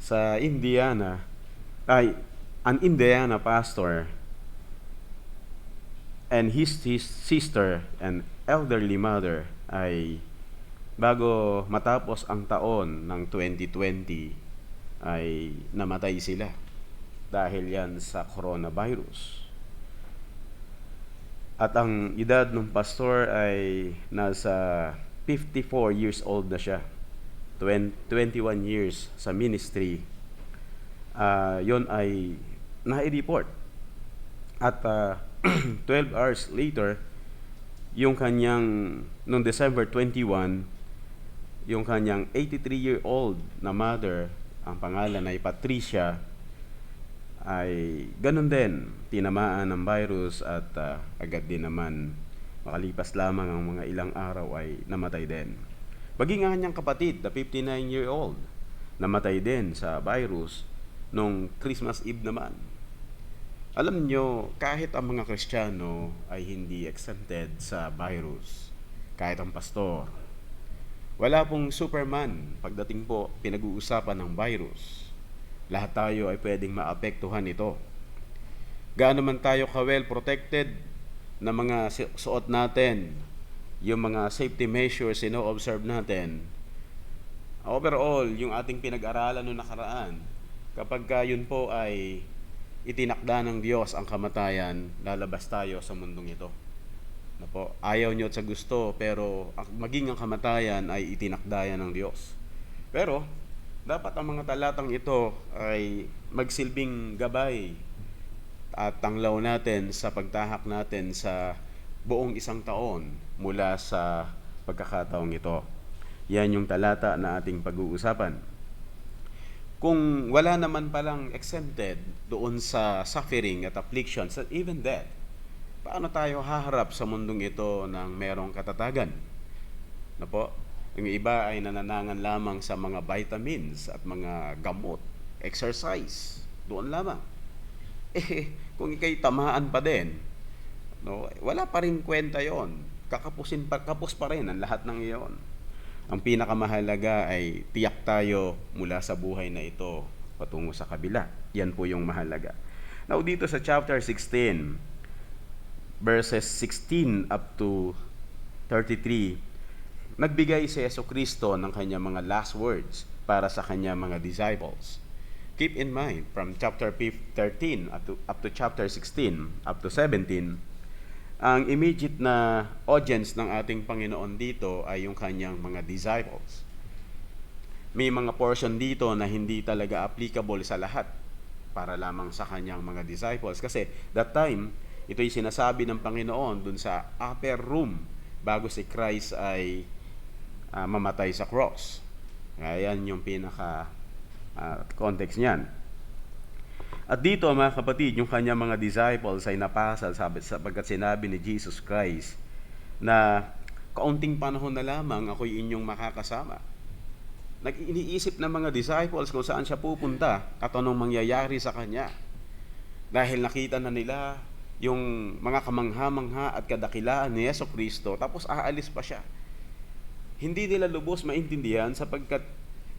sa Indiana, ay an Indiana pastor and his sister and elderly mother ay bago matapos ang taon ng 2020 ay namatay sila dahil yan sa coronavirus. At ang edad ng pastor ay nasa 54 years old na siya. 21 years sa ministry. Yon ay na-report. At 12 hours later, yung kanyang, noong December 21, yung kanyang 83-year-old na mother, ang pangalan ay Patricia, ay ganun din, tinamaan ng virus at agad din naman, makalipas lamang ang mga ilang araw ay namatay din. Baging ang kanyang kapatid, the 59-year-old, namatay din sa virus nung Christmas Eve naman. Alam nyo, kahit ang mga Kristiyano ay hindi exempted sa virus, kahit ang pastor, wala pong Superman pagdating po pinag-uusapan ng virus. Lahat tayo ay pwedeng maapektuhan ito. Gaano man tayo ka-well protected na mga suot natin, yung mga safety measures ino-observe natin, overall, yung ating pinag-aralan noong nakaraan, kapag yun po ay itinakda ng Diyos ang kamatayan, lalabas tayo sa mundong ito. Na po, ayaw nyo sa gusto, pero maging ang kamatayan ay itinakda yan ng Diyos. Pero, dapat ang mga talatang ito ay magsilbing gabay at tanglaw natin sa pagtahak natin sa buong isang taon mula sa pagkakataong ito. Yan yung talata na ating pag-uusapan. Kung wala naman palang exempted doon sa suffering at afflictions at even death, paano tayo haharap sa mundong ito ng merong katatagan? Na po, yung iba ay nananangan lamang sa mga vitamins at mga gamot, exercise, doon lamang. Kung ikay tamaan pa din, no, wala pa rin kwenta yon. Kapos pa rin ang lahat ng iyon. Ang pinakamahalaga ay tiyak tayo mula sa buhay na ito patungo sa kabila. Yan po yung mahalaga. Now dito sa chapter 16, verses 16 up to 33, nagbigay si Jesucristo ng kanyang mga last words para sa kanyang mga disciples. Keep in mind, from chapter 13 up to chapter 16, up to 17, ang immediate na audience ng ating Panginoon dito ay yung kanyang mga disciples. May mga portion dito na hindi talaga applicable sa lahat para lamang sa kanyang mga disciples. Kasi that time, ito'y sinasabi ng Panginoon dun sa upper room bago si Christ ay mamatay sa cross. Ayan yung pinaka context niyan. At dito mga kapatid, yung kanyang mga disciples ay napasal sapagkat sinabi ni Jesus Christ na kaunting panahon na lamang ako'y inyong makakasama. Nag-iniisip ng mga disciples kung saan siya pupunta at anong mangyayari sa kanya. Dahil nakita na nila yung mga kamangha-mangha at kadakilaan ni Jesucristo, tapos aalis pa siya. Hindi nila lubos maintindihan sapagkat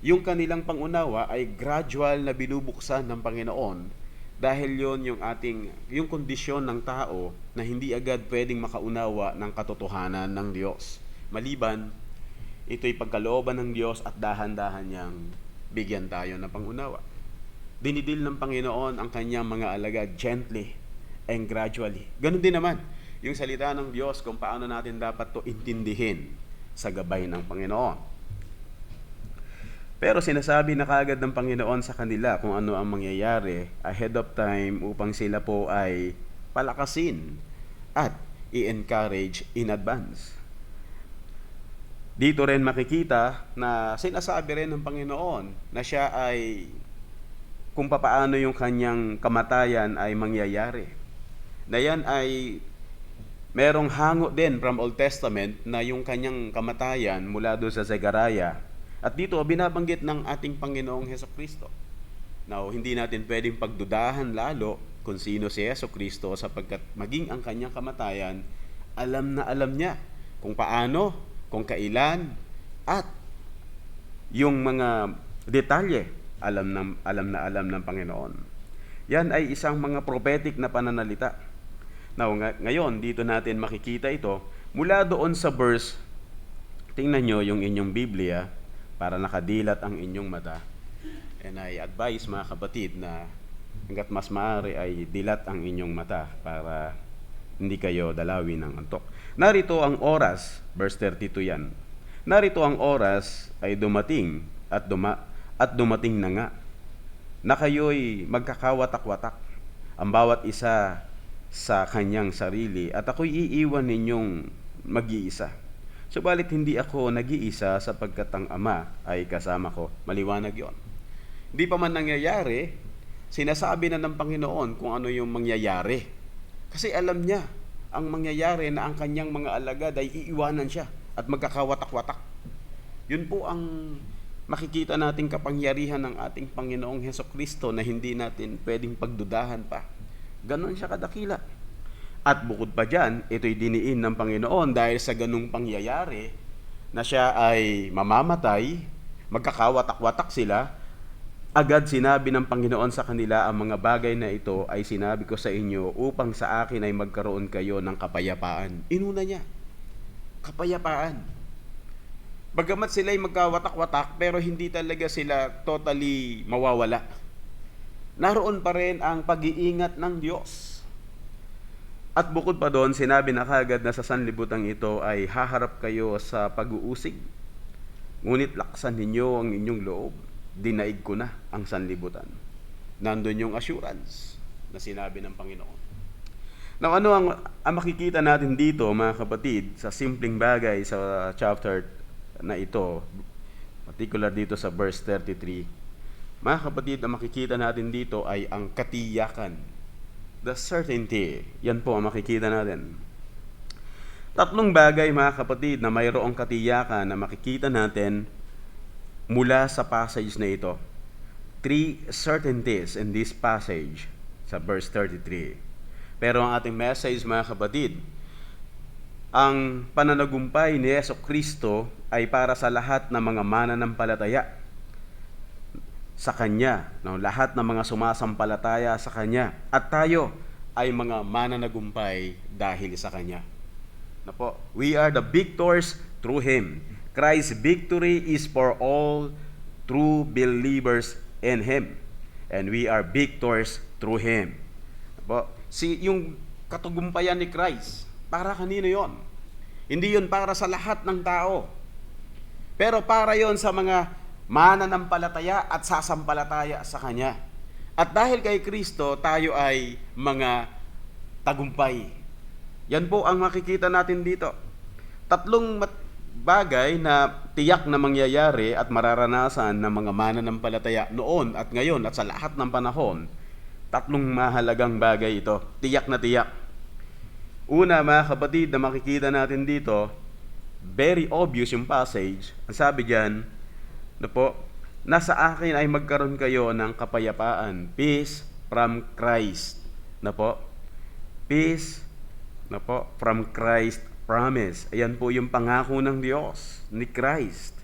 yung kanilang pangunawa ay gradual na binubuksan ng Panginoon dahil yung kondisyon ng tao na hindi agad pwedeng makaunawa ng katotohanan ng Diyos. Maliban, ito'y pagkalooban ng Diyos at dahan-dahan niyang bigyan tayo ng pangunawa. Dinidil ng Panginoon ang kanyang mga alagad gently and gradually. Ganun din naman yung salita ng Diyos kung paano natin dapat to intindihin sa gabay ng Panginoon. Pero sinasabi na kaagad ng Panginoon sa kanila kung ano ang mangyayari ahead of time upang sila po ay palakasin at i-encourage in advance. Dito rin makikita na sinasabi rin ng Panginoon na siya ay kung papaano yung kanyang kamatayan ay mangyayari. Na yan ay merong hango din from Old Testament na yung kanyang kamatayan mula doon sa Zechariah. At dito binabanggit ng ating Panginoong Jesucristo. Now, hindi natin pwedeng pagdudahan lalo kung sino si Jesucristo sapagkat maging ang kanyang kamatayan, alam na alam niya kung paano, kung kailan, at yung mga detalye alam ng Panginoon. Yan ay isang mga prophetic na pananalita. Now, ngayon, dito natin makikita ito. Mula doon sa verse, tingnan nyo yung inyong Biblia para nakadilat ang inyong mata. And I advise mga kapatid na hanggat mas maaari ay dilat ang inyong mata para hindi kayo dalawin ng antok. Narito ang oras, verse 32 yan. Narito ang oras ay dumating at dumating na nga na kayo'y magkakawatak-watak ang bawat isa sa kanyang sarili at ako'y iiwan ninyong mag-iisa. Subalit hindi ako nag-iisa sapagkat ang Ama ay kasama ko. Maliwanag yon. Hindi pa man nangyayari, sinasabi na ng Panginoon kung ano yung mangyayari. Kasi alam niya ang mangyayari na ang kanyang mga alagad ay iiwanan siya at magkakawatak-watak. Yun po ang makikita nating kapangyarihan ng ating Panginoong Hesukristo na hindi natin pwedeng pagdudahan pa. Ganon siya kadakila. At bukod pa dyan, ito'y diniin ng Panginoon dahil sa ganung pangyayari na siya ay mamamatay, magkakawatak-watak sila. Agad sinabi ng Panginoon sa kanila, ang mga bagay na ito ay sinabi ko sa inyo upang sa akin ay magkaroon kayo ng kapayapaan. Inuna niya, kapayapaan. Bagamat sila ay magkawatak-watak, pero hindi talaga sila totally mawawala. Naroon pa rin ang pag-iingat ng Diyos. At bukod pa doon, sinabi na kagad na sa sanlibutan ito ay haharap kayo sa pag-uusig. Ngunit laksan ninyo ang inyong loob. Dinaig ko na ang sanlibutan. Nandun yung assurance na sinabi ng Panginoon. Now, ano ang makikita natin dito, mga kapatid, sa simpleng bagay sa chapter na ito, particular dito sa verse 33, mga kapatid, ang makikita natin dito ay ang katiyakan, the certainty. Yan po ang makikita natin. Tatlong bagay, mga kapatid, na mayroong katiyakan na makikita natin mula sa passage na ito. Three certainties in this passage sa verse 33. Pero ang ating message, mga kapatid, ang pananagumpay ni Hesukristo ay para sa lahat ng mga mananampalataya sa Kanya, no? Lahat ng mga sumasampalataya sa Kanya. At tayo ay mga mananagumpay dahil sa Kanya. Na po, we are the victors through Him. Christ's victory is for all true believers in Him. And we are victors through Him. Na po, yung katagumpayan ni Christ, para kanino yon? Hindi yon para sa lahat ng tao. Pero para yon sa mga mananampalataya at sasampalataya sa Kanya. At dahil kay Kristo, tayo ay mga tagumpay. Yan po ang makikita natin dito. Tatlong bagay na tiyak na mangyayari at mararanasan ng mga mananampalataya noon at ngayon at sa lahat ng panahon. Tatlong mahalagang bagay ito. Tiyak na tiyak. Una, mga kapatid, na makikita natin dito, very obvious yung passage. Ang sabi diyan, na po, nasa akin ay magkaroon kayo ng kapayapaan, peace from Christ. Na po, peace, na po, from Christ promise. Ayan po yung pangako ng Diyos, ni Christ.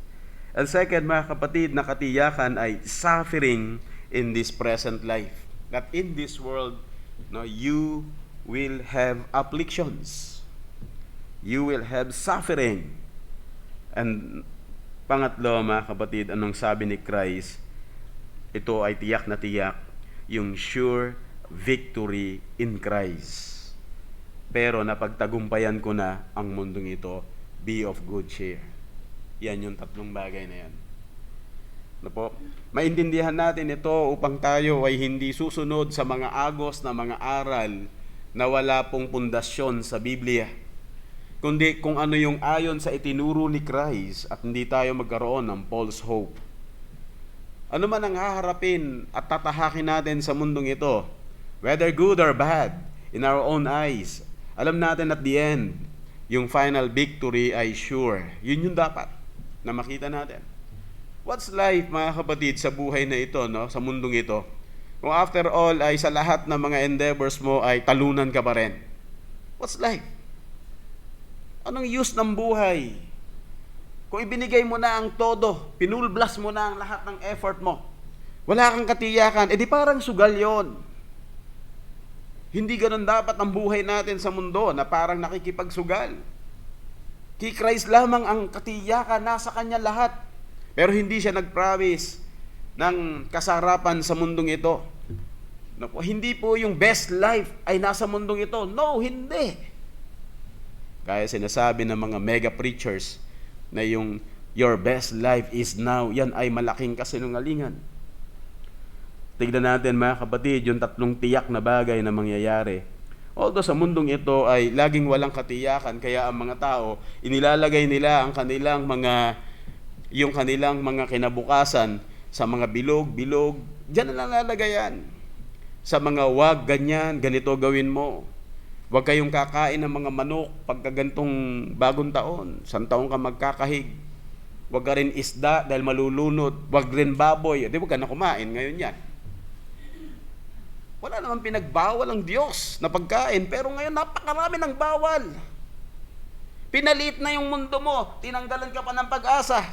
And second, mga kapatid, na katiyakan ay suffering in this present life. That in this world, no, you will have afflictions. You will have suffering. And pangatlo, mga kapatid, anong sabi ni Christ? Ito ay tiyak na tiyak, yung sure victory in Christ. Pero napagtagumpayan ko na ang mundong ito, be of good cheer. Yan yung tatlong bagay na yan. Na po, maintindihan natin ito upang tayo ay hindi susunod sa mga agos na mga aral na wala pong pundasyon sa Biblia, kundi kung ano yung ayon sa itinuro ni Christ at hindi tayo magkaroon ng false hope. Ano man ang haharapin at tatahakin natin sa mundong ito, whether good or bad, in our own eyes, alam natin at the end, yung final victory ay sure. Yun yung dapat na makita natin. What's life, mga kapatid, sa buhay na ito, no? Sa mundong ito? Kung after all ay sa lahat ng mga endeavors mo ay talunan ka pa rin. What's life? Anong use ng buhay? Kung ibinigay mo na ang todo, pinulblas mo na ang lahat ng effort mo, Wala kang katiyakan, edi parang sugal yon. Hindi ganun dapat ang buhay natin sa mundo na parang nakikipagsugal. Kay Christ lamang ang katiyakan, nasa Kanya lahat. Pero hindi siya nag-promise ng kasarapan sa mundong ito. Hindi po yung best life ay nasa mundong ito. No, hindi. Kaya sinasabi ng mga mega preachers na yung your best life is now, yan ay malaking kasinungalingan. Tignan natin mga kapatid, yung tatlong tiyak na bagay na mangyayari. Although sa mundong ito ay laging walang katiyakan, kaya ang mga tao, inilalagay nila ang kanilang mga kinabukasan sa mga bilog, diyan na nalalagayan. Sa mga wag, ganyan, ganito gawin mo. Huwag kayong kakain ng mga manok pagka gantong bagong taon. Isang taon ka magkakahig. Huwag ka rin isda dahil malulunod. Huwag rin baboy. Di, huwag ka na kumain ngayon yan. Wala naman pinagbawal ang Diyos na pagkain, pero ngayon napakarami ng bawal. Pinaliit na yung mundo mo, tinanggalan ka pa ng pag-asa.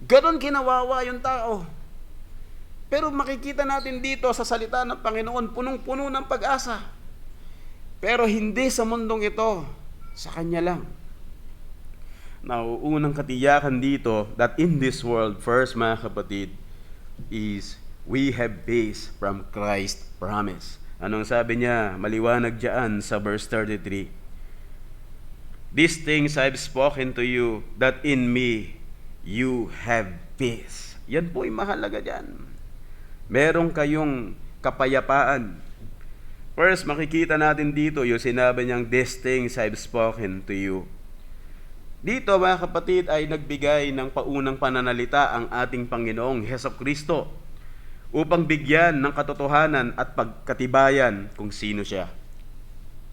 Ganon kinawawa yung tao. Pero makikita natin dito sa salita ng Panginoon, punong-puno ng pag-asa. Pero hindi sa mundong ito, sa Kanya lang. Now, unang katiyakan dito, that in this world, first mga kapatid, is we have base from Christ's promise. Anong sabi niya? Maliwanag diyan sa verse 33. These things I've spoken to you, that in me you have peace. Yan po ay mahalaga diyan. Meron kayong kapayapaan. First, makikita natin dito yung sinabi niyang, these things I've spoken to you. Dito mga kapatid ay nagbigay ng paunang pananalita ang ating Panginoong Hesukristo upang bigyan ng katotohanan at pagkatibayan kung sino siya.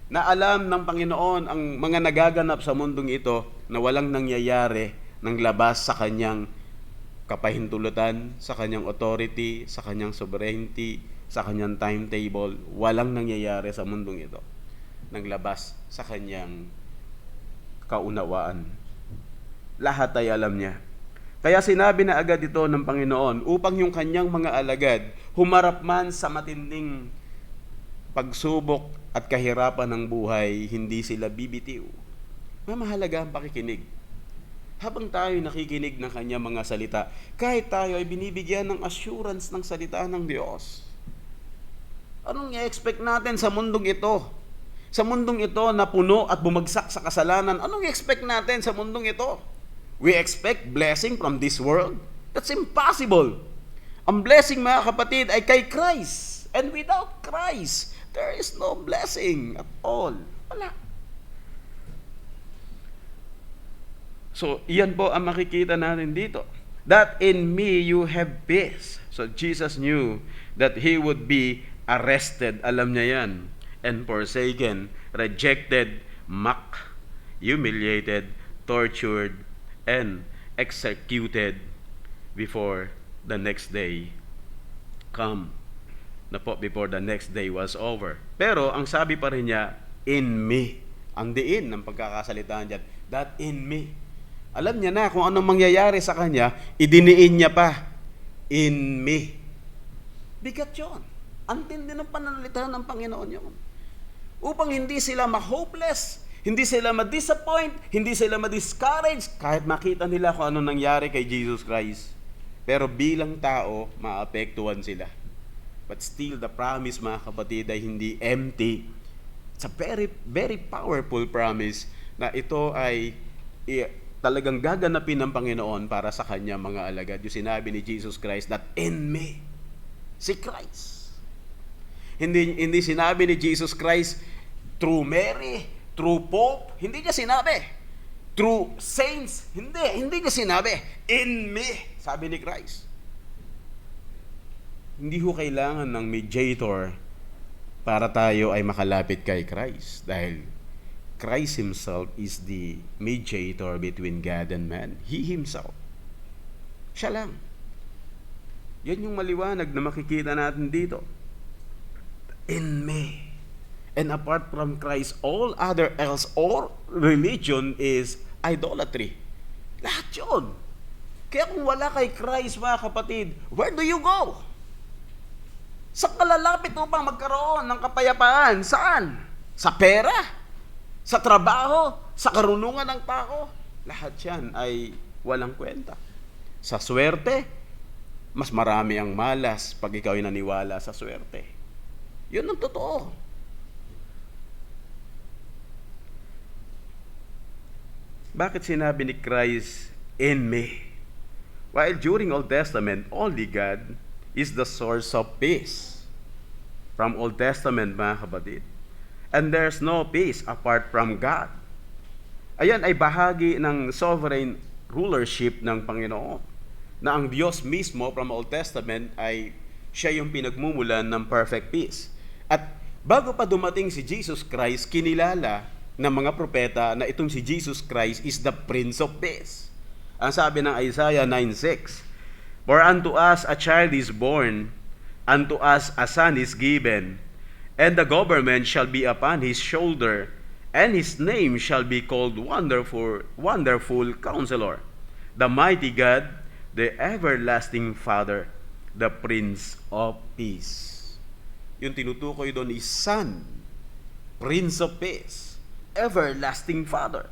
Na alam ng Panginoon ang mga nagaganap sa mundong ito na walang nangyayari ng labas sa Kanyang kapahintulutan, sa Kanyang authority, sa Kanyang sovereignty, sa Kanyang timetable. Walang nangyayari sa mundong ito ng labas sa Kanyang kaunawaan. Lahat ay alam niya. Kaya sinabi na agad ito ng Panginoon upang yung Kanyang mga alagad humarap man sa matinding pagsubok at kahirapan ng buhay, hindi sila bibitiw. Mahalaga ang pakikinig. Habang tayo nakikinig ng Kanyang mga salita, kahit tayo ay binibigyan ng assurance ng salita ng Diyos. Anong i-expect natin sa mundong ito? Sa mundong ito na puno at bumagsak sa kasalanan, anong i-expect natin sa mundong ito? We expect blessing from this world? That's impossible. Ang blessing mga kapatid ay kay Christ. And without Christ, there is no blessing at all. Wala. So, iyan po ang makikita natin dito. That in me you have peace. So, Jesus knew that He would be arrested. Alam niya yan. And forsaken, rejected, mocked, humiliated, tortured, and executed before the next day come. Na po, before the next day was over. Pero, ang sabi pa rin niya, in me. Ang diin ng pagkakasalitaan dyan, that in me. Alam niya na kung anong mangyayari sa kanya, idiniin niya pa, in me. Bigat yun. Antindi ng pananalita ng Panginoon yun. Upang hindi sila ma-hopeless, hindi sila ma-disappoint, hindi sila ma-discourage, kahit makita nila kung ano nangyari kay Jesus Christ. Pero bilang tao, maapektuhan sila. But still, the promise, mga kapatid, ay hindi empty. It's a very, very powerful promise na ito ay talagang gaganapin ng Panginoon para sa kanya mga alagad. Yung sinabi ni Jesus Christ that in me, si Christ. Hindi sinabi ni Jesus Christ through Mary, through Pope, hindi niya sinabi. Through saints, hindi niya sinabi. In me, sabi ni Christ. Hindi ho kailangan ng mediator para tayo ay makalapit kay Christ. Dahil Christ Himself is the mediator between God and man. He Himself. Siya lang. Yan yung maliwanag na makikita natin dito. In me. And apart from Christ, all other else or religion is idolatry. Lahat yun. Kaya kung wala kay Christ, mga kapatid, where do you go? Sa kalalapit upang magkaroon ng kapayapaan. Saan? Sa pera? Sa trabaho? Sa karunungan ng tao? Lahat yan ay walang kwenta. Sa swerte, mas marami ang malas pag ikaw ay naniwala sa swerte. Yun ang totoo. Bakit sinabi ni Christ, in me? While during Old Testament, only God is the source of peace. From Old Testament, mga kapatid. And there's no peace apart from God. Ayan ay bahagi ng sovereign rulership ng Panginoon. Na ang Diyos mismo from Old Testament ay siya yung pinagmumulan ng perfect peace. At bago pa dumating si Jesus Christ, kinilala ng mga propeta na itong si Jesus Christ is the Prince of Peace. Ang sabi ng Isaiah 9:6, for unto us a child is born, unto us a son is given, and the government shall be upon his shoulder, and his name shall be called Wonderful Counselor, the Mighty God, the Everlasting Father, the Prince of Peace. Yung tinutukoy doon is Son, Prince of Peace, Everlasting Father.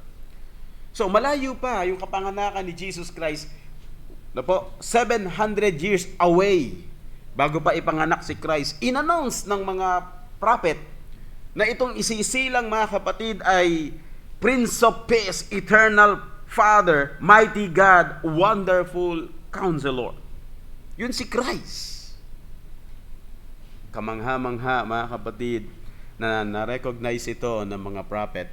So malayo pa yung kapanganakan ni Jesus Christ, 700 years away bago pa ipanganak si Christ. In-announce ng mga prophet na itong isisilang, mga kapatid, ay Prince of Peace, Eternal Father, Mighty God, Wonderful Counselor. Yun si Christ. Kamangha-mangha, mga kapatid, na na-recognize ito ng mga prophet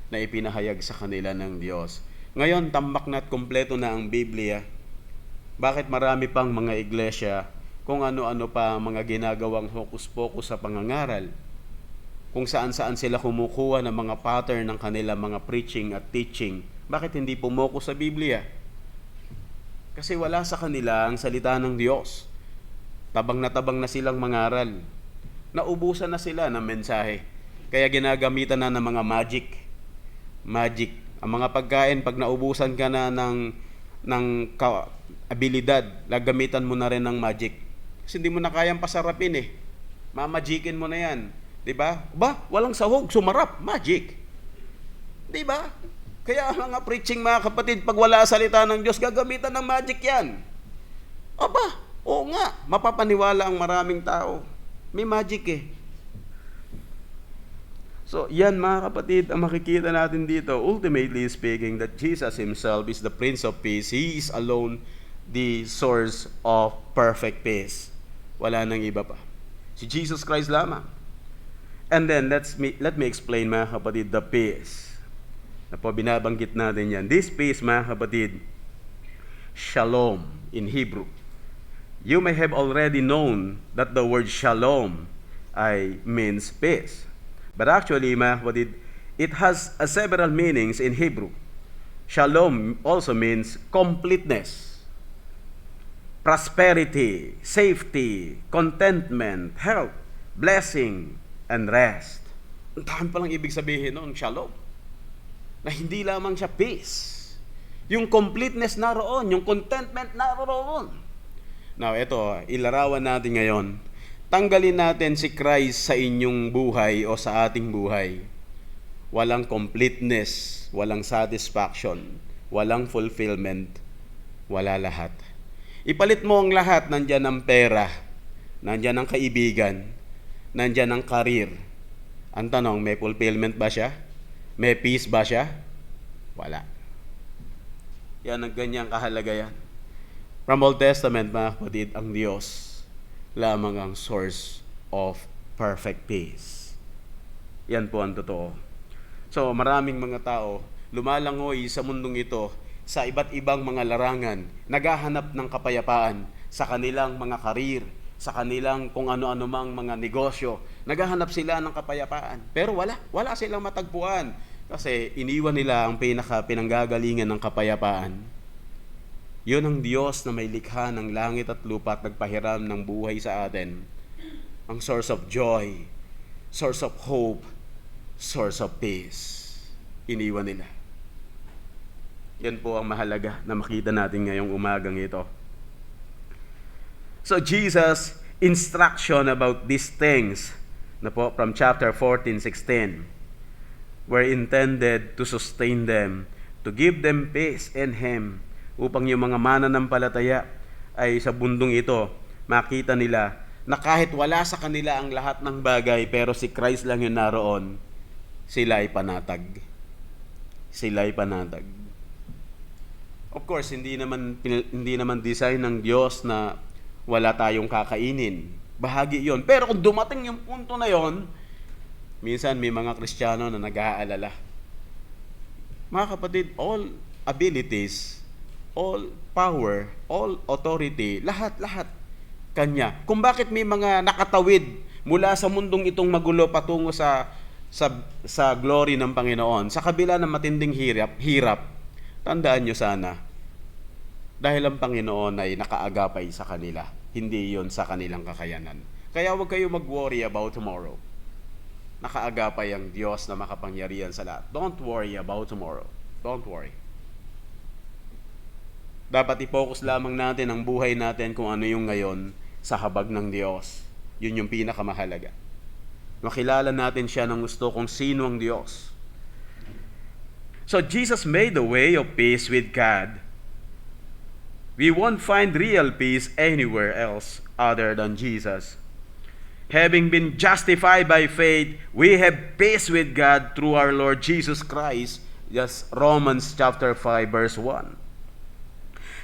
na ipinahayag sa kanila ng Diyos. Ngayon, tambak na at kompleto na ang Biblia. Bakit marami pang mga iglesia kung ano-ano pa mga ginagawang hokus-pokus sa pangangaral? Kung saan-saan sila kumukuha ng mga pattern ng kanila mga preaching at teaching. Bakit hindi pumoko sa Biblia? Kasi wala sa kanila ang salita ng Diyos. Tabang na silang mangaral. Naubusan na sila ng mensahe. Kaya ginagamitan na ng mga magic. Ang mga pagkain, pag naubusan ka na ng abilidad, gagamitan mo na rin ng magic. Kasi hindi mo na kayang pasarapin eh. Mamagikin mo na yan. Diba? Walang sahog, sumarap, magic. Diba? Kaya mga preaching, mga kapatid, pag wala salita ng Diyos, gagamitan ng magic yan. Oo nga, mapapaniwala ang maraming tao. May magic eh. So, yan, mga kapatid, ang makikita natin dito, ultimately speaking, that Jesus Himself is the Prince of Peace. He is alone the source of perfect peace. Wala nang iba pa. Si Jesus Christ lamang. And then, let me explain, mga kapatid, the peace. Na po, binabanggit natin yan. This peace, mga kapatid, shalom in Hebrew. You may have already known that the word shalom means peace. But actually, mga kapatid, it has several meanings in Hebrew. Shalom also means completeness, prosperity, safety, contentment, health, blessing, and rest. Ang dami palang ibig sabihin noon, shalom. Na hindi lamang siya peace. Yung completeness naroon, yung contentment naroon. Now, ito, ilarawan natin ngayon. Tanggalin natin si Christ sa inyong buhay o sa ating buhay. Walang completeness, walang satisfaction, walang fulfillment, wala lahat. Ipalit mo ang lahat, nandyan ang pera, nandyan ang kaibigan, nandyan ang karir. Ang tanong, may fulfillment ba siya? May peace ba siya? Wala. Yan ang ganyang kahalaga yan. From Old Testament, mga kapatid, ang Diyos lamang ang source of perfect peace. Yan po ang totoo. So, maraming mga tao lumalangoy sa mundong ito sa iba't ibang mga larangan, naghahanap ng kapayapaan sa kanilang mga karir, sa kanilang kung ano-ano mang mga negosyo. Naghahanap sila ng kapayapaan. Pero wala silang matagpuan kasi iniwan nila ang pinanggagalingan ng kapayapaan. Yun ang Diyos na may likha ng langit at lupa at nagpahiram ng buhay sa atin. Ang source of joy, source of hope, source of peace. Iniwan nila. Yan po ang mahalaga na makita natin ngayong umagang ito. So Jesus' instruction about these things na po from chapter 14-16 were intended to sustain them, to give them peace in Him, upang yung mga mananampalataya ay sa bundong ito makita nila na kahit wala sa kanila ang lahat ng bagay, pero si Christ lang yung naroon, sila ay panatag. Sila ay panatag. Of course, hindi naman design ng Diyos na wala tayong kakainin. Bahagi yon. Pero kung dumating yung punto na yon, minsan may mga Kristiyano na nag-aalala. Mga kapatid, all abilities, all power, all authority, lahat-lahat Kanya. Kung bakit may mga nakatawid mula sa mundong itong magulo patungo sa glory ng Panginoon, sa kabila ng matinding hirap, tandaan nyo sana, dahil ang Panginoon ay nakaagapay sa kanila, hindi yon sa kanilang kakayanan. Kaya huwag kayo mag-worry about tomorrow. Nakaagapay ang Diyos na makapangyarihan sa lahat. Don't worry about tomorrow. Don't worry. Dapat i-focus lamang natin ang buhay natin kung ano yung ngayon sa habag ng Diyos. Yun yung pinakamahalaga. Makilala natin siya ng gusto kung sino ang Diyos. So Jesus made the way of peace with God. We won't find real peace anywhere else other than Jesus. Having been justified by faith, we have peace with God through our Lord Jesus Christ. Just Romans chapter 5 verse 1.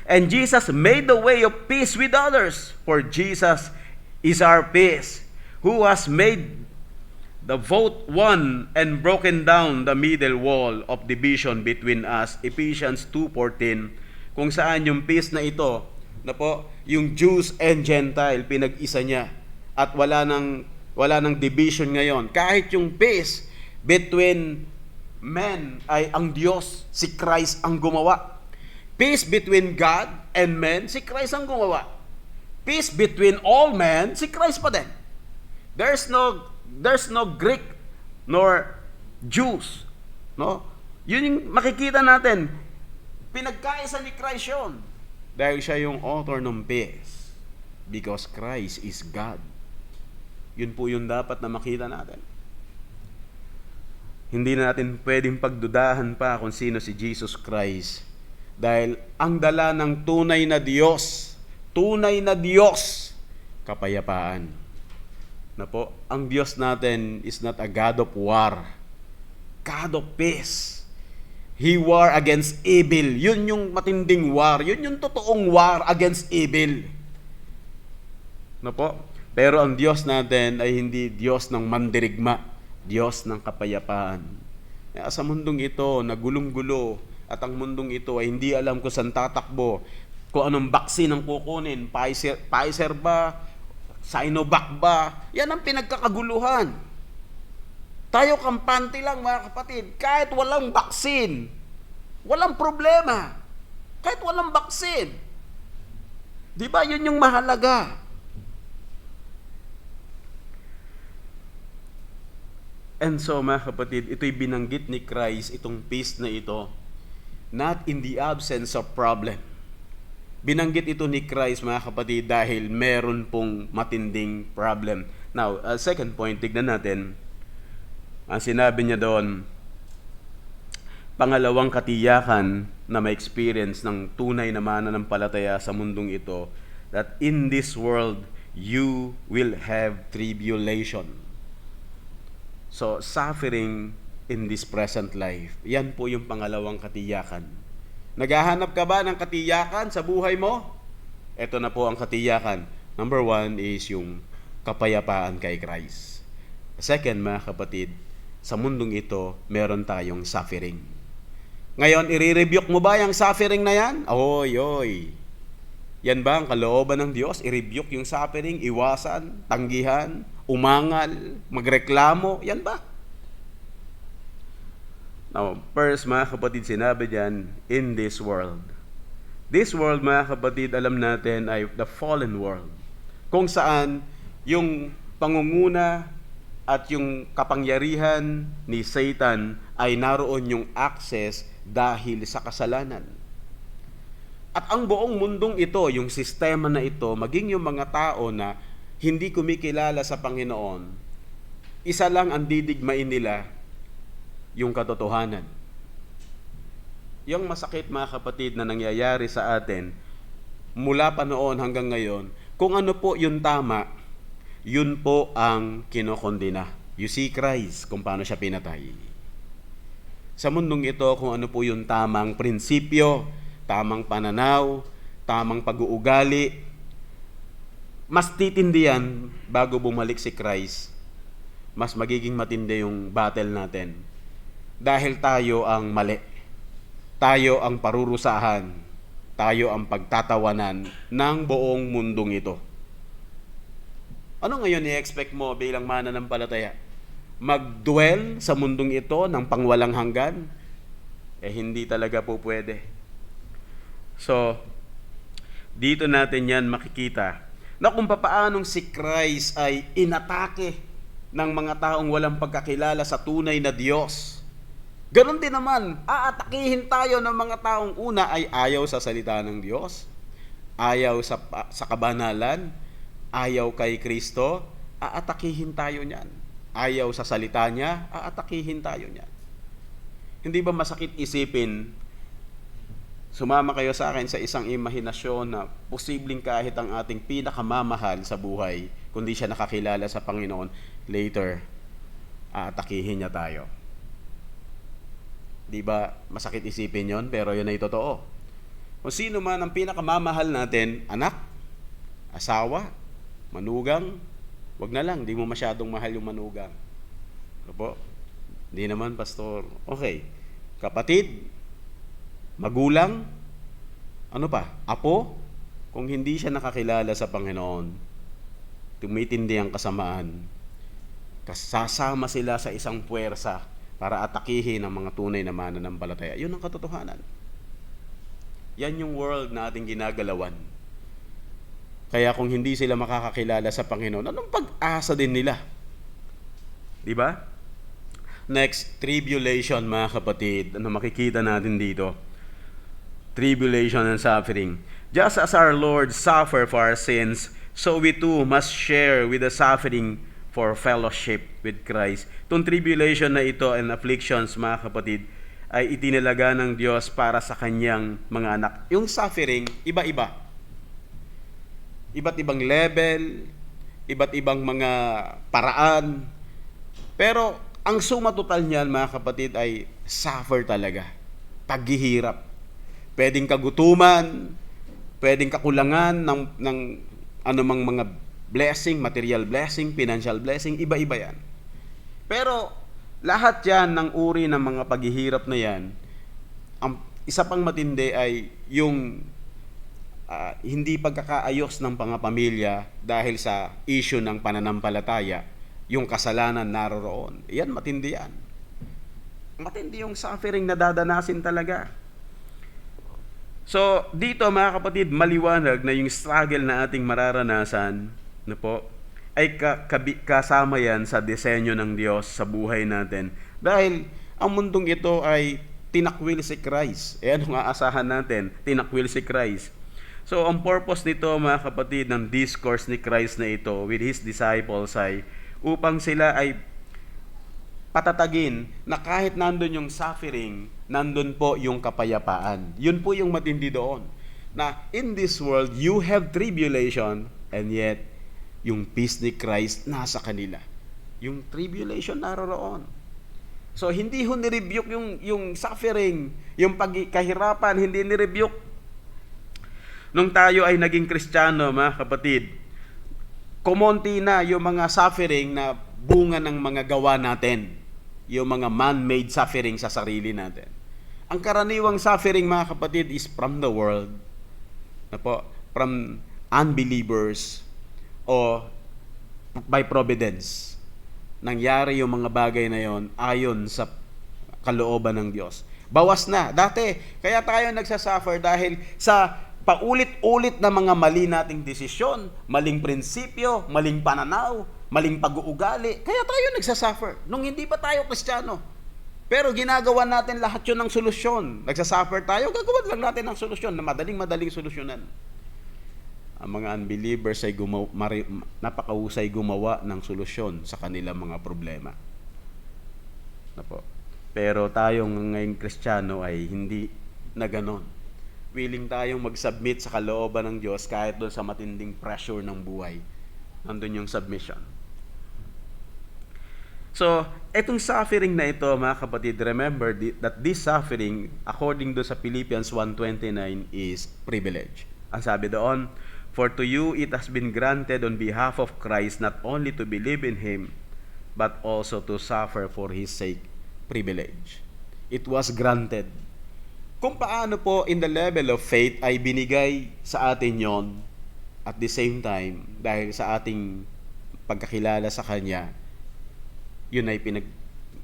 And Jesus made the way of peace with others, for Jesus is our peace, who has made the vote one and broken down the middle wall of division between us. Ephesians 2:14. Kung saan yung peace na ito, na po, yung Jews and Gentile, pinag-isa niya. At wala nang division ngayon. Kahit yung peace between men ay ang Diyos, si Christ ang gumawa. Peace between God and men, si Christ ang gumawa. Peace between all men, si Christ pa din. There's no Greek nor Jews. No? Yun yung makikita natin. Pinagkaisa ni Christ yun. Dahil siya yung author ng peace. Because Christ is God. Yun po yung dapat na makita natin. Hindi na natin pwedeng pagdudahan pa kung sino si Jesus Christ. Dahil ang dala ng tunay na Diyos, kapayapaan. Na po, ang Diyos natin is not a God of war. God of peace. He war against evil. Yun yung matinding war. Yun yung totoong war against evil. No po? Pero ang Diyos natin ay hindi Diyos ng mandirigma. Diyos ng kapayapaan. Sa mundong ito, nagulong-gulo. At ang mundong ito ay hindi alam kung saan tatakbo. Kung anong vaccine ang kukunin. Pfizer ba? Sinovac ba? Yan ang pinagkakaguluhan. Tayo kampante lang mga kapatid, kahit walang baksin, walang problema. Kahit walang baksin. Di ba yun yung mahalaga? And so mga kapatid, ito'y binanggit ni Christ, itong peace na ito, not in the absence of problem. Binanggit ito ni Christ mga kapatid dahil meron pong matinding problem. Now, second point, tignan natin. Ang sinabi niya doon, pangalawang katiyakan na ma-experience ng tunay na mananampalataya sa mundong ito, that in this world, you will have tribulation. So, suffering in this present life. Yan po yung pangalawang katiyakan. Naghahanap ka ba ng katiyakan sa buhay mo? Ito na po ang katiyakan. Number 1 is yung kapayapaan kay Christ. Second, mga kapatid, sa mundong ito, meron tayong suffering. Ngayon, i-rebuke mo ba yung suffering na yan? Oy. Yan ba ang kalooban ng Diyos? I-rebuke yung suffering, iwasan, tanggihan, umangal, magreklamo? Yan ba? Now, first, mga kapatid, sinabi diyan, in this world. This world, mga kapatid, alam natin ay the fallen world. Kung saan yung pangunguna at yung kapangyarihan ni Satan ay naroon yung access dahil sa kasalanan. At ang buong mundong ito, yung sistema na ito, maging yung mga tao na hindi kumikilala sa Panginoon, isa lang ang didigmain nila, yung katotohanan. Yung masakit, mga kapatid, na nangyayari sa atin, mula pa noon hanggang ngayon, kung ano po yung tama, yun po ang kinokondena. You see Christ, kung paano siya pinatay. Sa mundong ito, kung ano po yung tamang prinsipyo, tamang pananaw, tamang pag-uugali, mas titindi yan bago bumalik si Christ. Mas magiging matindi yung battle natin. Dahil tayo ang mali. Tayo ang parurusahan. Tayo ang pagtatawanan ng buong mundong ito. Ano ngayon i-expect mo bilang mananampalataya? Mag-dwell sa mundong ito ng pangwalang hanggan? Hindi talaga po pwede. So, dito natin yan makikita na kung papaanong si Christ ay inatake ng mga taong walang pagkakilala sa tunay na Diyos. Ganon din naman, aatakihin tayo ng mga taong una ay ayaw sa salita ng Diyos, ayaw sa kabanalan, ayaw kay Kristo, aatakihin tayo niyan. Ayaw sa salita niya, aatakihin tayo niyan. Hindi ba masakit isipin, sumama kayo sa akin sa isang imahinasyon na posibleng kahit ang ating pinakamamahal sa buhay, kundi siya nakakilala sa Panginoon, later, aatakihin niya tayo. Di ba masakit isipin yon? Pero yun ay totoo. Kung sino man ang pinakamamahal natin, anak, asawa, manugang, wag na lang, di mo masyadong mahal yung manugang. Ano po? Hindi naman, pastor. Okay. Kapatid, magulang, ano pa? Apo, kung hindi siya nakakilala sa Panginoon, tumitindi ang kasamaan, kasasama sila sa isang puwersa para atakihin ang mga tunay na mananampalataya. Yun ang katotohanan. Yan yung world na ating ginagalawan. Kaya kung hindi sila makakakilala sa Panginoon, anong pag-asa din nila? Di ba? Next, tribulation, mga kapatid. Ano makikita natin dito? Tribulation and suffering. Just as our Lord suffered for our sins, so we too must share with the suffering for fellowship with Christ. Itong tribulation na ito and afflictions, mga kapatid, ay itinalaga ng Diyos para sa kanyang mga anak. Yung suffering, iba-iba. Iba't ibang level, iba't ibang mga paraan. Pero ang suma total niyan, mga kapatid, ay suffer talaga. Paghihirap. Pwedeng kagutuman, pwedeng kakulangan ng anumang mga blessing, material blessing, financial blessing, iba-iba yan. Pero lahat yan ng uri ng mga paghihirap na yan, ang isa pang matindi ay yung hindi pagkakaayos ng pamilya dahil sa issue ng pananampalataya, yung kasalanan naroroon. Yan, matindi yan. Matindi yung suffering na dadanasin talaga. So, dito mga kapatid, maliwanag na yung struggle na ating mararanasan, na po, ay kasama yan sa disenyo ng Diyos sa buhay natin. Dahil ang mundong ito ay tinakwil si Christ. Ano nga asahan natin? Tinakwil si Christ. So, ang purpose nito, mga kapatid, ng discourse ni Christ na ito with His disciples ay upang sila ay patatagin na kahit nandun yung suffering, nandun po yung kapayapaan. Yun po yung matindi doon. Na in this world, you have tribulation, and yet, yung peace ni Christ nasa kanila. Yung tribulation naroroon. So, hindi ho ni-rebuke yung suffering, yung pagkahirapan, hindi ni-rebuke. Nung tayo ay naging Kristiyano, mga kapatid, kumonti na yung mga suffering na bunga ng mga gawa natin. Yung mga man-made suffering sa sarili natin. Ang karaniwang suffering, mga kapatid, is from the world. Na po, from unbelievers, o by providence. Nangyari yung mga bagay na yon ayon sa kalooban ng Diyos. Bawas na. Dati, kaya tayo nagsasuffer dahil sa paulit-ulit na mga mali nating desisyon, maling prinsipyo, maling pananaw, maling pag-uugali. Kaya tayo nagsasuffer nung hindi pa tayo Kristiyano. Pero ginagawa natin lahat yun ng solusyon. Nagsasuffer tayo, gagawa lang natin ng solusyon na madaling solusyonan. Ang mga unbelievers ay napakahusay gumawa ng solusyon sa kanilang mga problema. Na po. Pero tayong ngayong Kristiyano ay hindi na ganon. Willing tayong mag-submit sa kalooban ng Diyos kahit doon sa matinding pressure ng buhay. Nandun yung submission. So, etong suffering na ito, mga kapatid, remember that this suffering, according do sa Philippians 1:29, is privilege. Ang sabi doon, for to you it has been granted on behalf of Christ not only to believe in Him, but also to suffer for His sake. Privilege. It was granted. Kung paano po in the level of faith ay binigay sa atin yon, at the same time, dahil sa ating pagkakilala sa Kanya, yun ay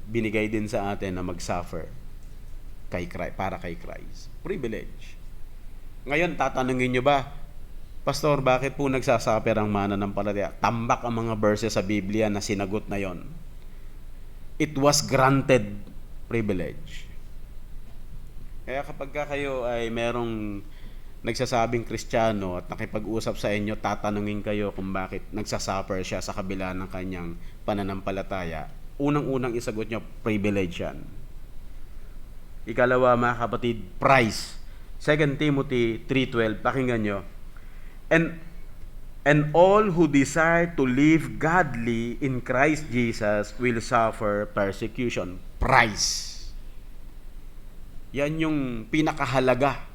binigay din sa atin na mag-suffer para kay Christ. Privilege. Ngayon, tatanungin nyo ba, Pastor, bakit po nagsasuffer ang mananampalataya? Tambak ang mga verses sa Biblia na sinagot na yon. It was granted privilege. Kaya kapag kayo ay merong nagsasabing Kristiyano at nakipag-usap sa inyo, tatanungin kayo kung bakit nagsasuffer siya sa kabila ng kanyang pananampalataya. Unang-unang isagot niya, privilege yan. Ikalawa, mga kapatid, price. 2 Timothy 3:12, pakinggan nyo. And all who desire to live godly in Christ Jesus will suffer persecution. Price. Yan yung pinakahalaga.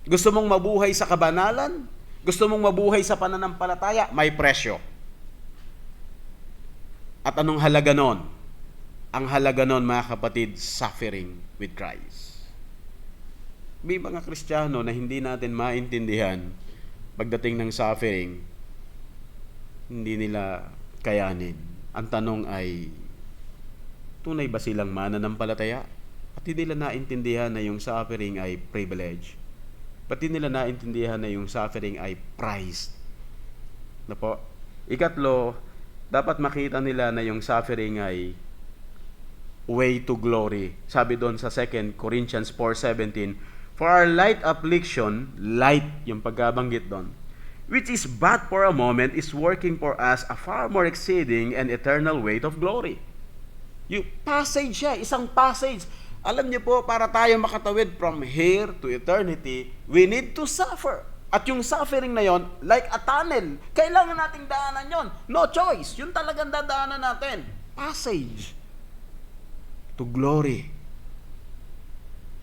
Gusto mong mabuhay sa kabanalan? Gusto mong mabuhay sa pananampalataya? May presyo. At anong halaga nun? Ang halaga nun, mga kapatid, suffering with Christ. May mga Kristiyano na hindi natin maintindihan pagdating ng suffering, hindi nila kayanin. Ang tanong ay, tunay ba silang mananampalataya? At hindi nila naintindihan na yung suffering ay privilege. Pati nila naintindihan na yung suffering ay price. Na po? Ikatlo, dapat makita nila na yung suffering ay way to glory. Sabi doon sa 2 Corinthians 4:17, for our light affliction, light yung pagkabanggit doon, which is but for a moment, is working for us a far more exceeding and eternal weight of glory. Yung passage siya, isang passage. Alam niyo po, para tayo makatawid from here to eternity, we need to suffer. At yung suffering na yon, like a tunnel, kailangan nating daanan yon. No choice. Yun talagang dadaanan natin. Passage to glory.